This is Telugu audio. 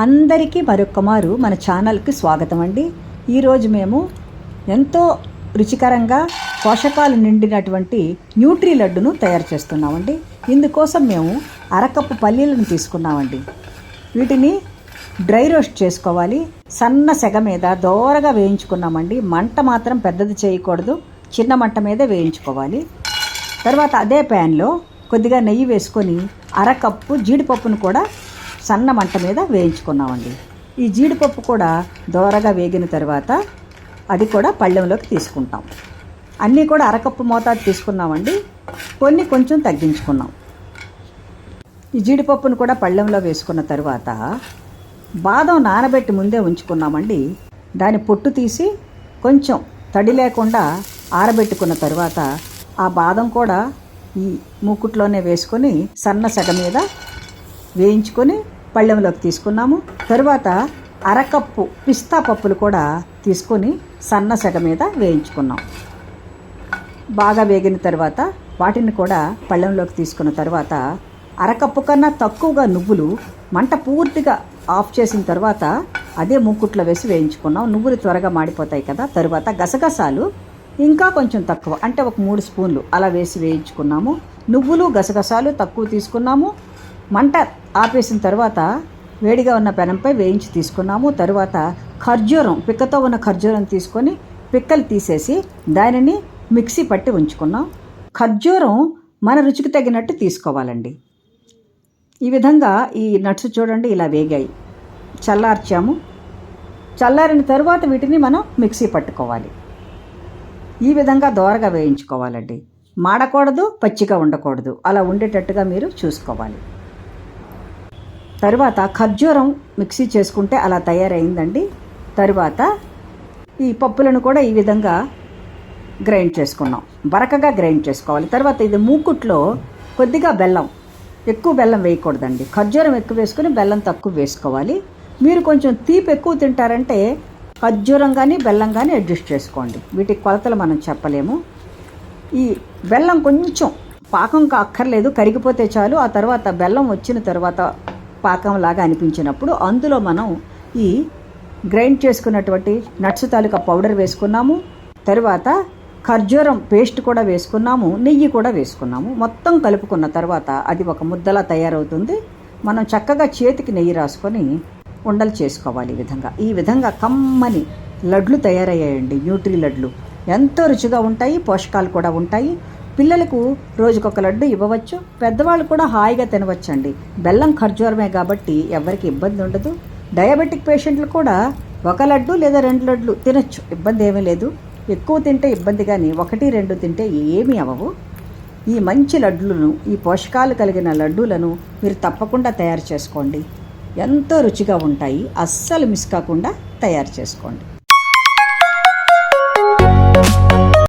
అందరికీ మరొక్కమారు మన ఛానల్కి స్వాగతం అండి. ఈరోజు మేము ఎంతో రుచికరంగా పోషకాలు నిండినటువంటి న్యూట్రీ లడ్డును తయారు చేస్తున్నామండి. ఇందుకోసం మేము అరకప్పు పల్లీలను తీసుకున్నామండి. వీటిని డ్రై రోస్ట్ చేసుకోవాలి. సన్న సెగ మీద దోరగా వేయించుకున్నామండి. మంట మాత్రం పెద్దది చేయకూడదు, చిన్న మంట మీదే వేయించుకోవాలి. తర్వాత అదే ప్యాన్లో కొద్దిగా నెయ్యి వేసుకొని అరకప్పు జీడిపప్పును కూడా సన్న మంట మీద వేయించుకున్నామండి. ఈ జీడిపప్పు కూడా దోరగా వేగిన తర్వాత అది కూడా పళ్ళెంలోకి తీసుకుంటాం. అన్నీ కూడా అరకప్పు మోతాదు తీసుకున్నామండి, కొన్ని కొంచెం తగ్గించుకున్నాం. ఈ జీడిపప్పును కూడా పళ్ళెంలో వేసుకున్న తర్వాత బాదం నానబెట్టి ముందే ఉంచుకున్నామండి. దాని పొట్టు తీసి కొంచెం తడి లేకుండా ఆరబెట్టుకున్న తర్వాత ఆ బాదం కూడా ఈ మూకుట్లోనే వేసుకొని సన్న సెగ మీద వేయించుకొని పళ్ళెంలోకి తీసుకున్నాము. తరువాత అరకప్పు పిస్తా పప్పులు కూడా తీసుకొని సన్న సెగ మీద వేయించుకున్నాం. బాగా వేగిన తర్వాత వాటిని కూడా పళ్ళెంలోకి తీసుకున్న తర్వాత అరకప్పు కన్నా తక్కువగా నువ్వులు మంట పూర్తిగా ఆఫ్ చేసిన తర్వాత అదే మూకుట్లో వేసి వేయించుకున్నాం. నువ్వులు త్వరగా మాడిపోతాయి కదా. తరువాత గసగసాలు ఇంకా కొంచెం తక్కువ, అంటే ఒక 3 స్పూన్లు అలా వేసి వేయించుకున్నాము. నువ్వులు గసగసాలు తక్కువ తీసుకున్నాము. మంట ఆపేసిన తర్వాత వేడిగా ఉన్న పెనంపై వేయించి తీసుకున్నాము. తరువాత ఖర్జూరం, పిక్కతో ఉన్న ఖర్జూరం తీసుకొని పిక్కలు తీసేసి దానిని మిక్సీ పట్టి ఉంచుకున్నాం. ఖర్జూరం మన రుచికి తగినట్టు తీసుకోవాలండి. ఈ విధంగా ఈ నట్స్ చూడండి ఇలా వేగాయి. చల్లార్చాము. చల్లారిన తర్వాత వీటిని మనం మిక్సీ పట్టుకోవాలి. ఈ విధంగా దోరగా వేయించుకోవాలండి. మాడకూడదు, పచ్చిగా ఉండకూడదు, అలా ఉండేటట్టుగా మీరు చూసుకోవాలి. తర్వాత ఖర్జూరం మిక్సీ చేసుకుంటే అలా తయారైందండి. తర్వాత ఈ పప్పులను కూడా ఈ విధంగా గ్రైండ్ చేసుకున్నాం. బరకగా గ్రైండ్ చేసుకోవాలి. తర్వాత ఇది మూకుట్లో కొద్దిగా బెల్లం, ఎక్కువ బెల్లం వేయకూడదండి. ఖర్జూరం ఎక్కువ వేసుకుని బెల్లం తక్కువ వేసుకోవాలి. మీరు కొంచెం తీపి ఎక్కువ తింటారంటే ఖర్జూరం కానీ బెల్లం కానీ అడ్జస్ట్ చేసుకోండి. వీటి కొలతలు మనం చెప్పలేము. ఈ బెల్లం కొంచెం పాకం అక్కర్లేదు, కరిగిపోతే చాలు. ఆ తర్వాత బెల్లం వచ్చిన తర్వాత పాకంలాగా అనిపించినప్పుడు అందులో మనం ఈ గ్రైండ్ చేసుకున్నటువంటి నట్స్ తాలూకా పౌడర్ వేసుకున్నాము. తరువాత ఖర్జూరం పేస్ట్ కూడా వేసుకున్నాము, నెయ్యి కూడా వేసుకున్నాము. మొత్తం కలుపుకున్న తర్వాత అది ఒక ముద్దలా తయారవుతుంది. మనం చక్కగా చేతికి నెయ్యి రాసుకొని ఉండలు చేసుకోవాలి. ఈ విధంగా కమ్మని లడ్లు తయారయ్యాయండి. న్యూట్రీ లడ్లు ఎంతో రుచిగా ఉంటాయి, పోషకాలు కూడా ఉంటాయి. పిల్లలకు రోజుకొక లడ్డు ఇవ్వవచ్చు, పెద్దవాళ్ళు కూడా హాయిగా తినవచ్చండి. బెల్లం ఖర్జూరమే కాబట్టి ఎవరికి ఇబ్బంది ఉండదు. డయాబెటిక్ పేషెంట్లు కూడా ఒక లడ్డు లేదా 2 లడ్లు తినచ్చు, ఇబ్బంది ఏమీ లేదు. ఎక్కువ తింటే ఇబ్బంది, కానీ 1, 2 తింటే ఏమీ అవ్వవు. ఈ మంచి లడ్డులను, ఈ పోషకాలు కలిగిన లడ్డూలను మీరు తప్పకుండా తయారు చేసుకోండి. ఎంతో రుచిగా ఉంటాయి. అస్సలు మిస్ కాకుండా తయారు చేసుకోండి.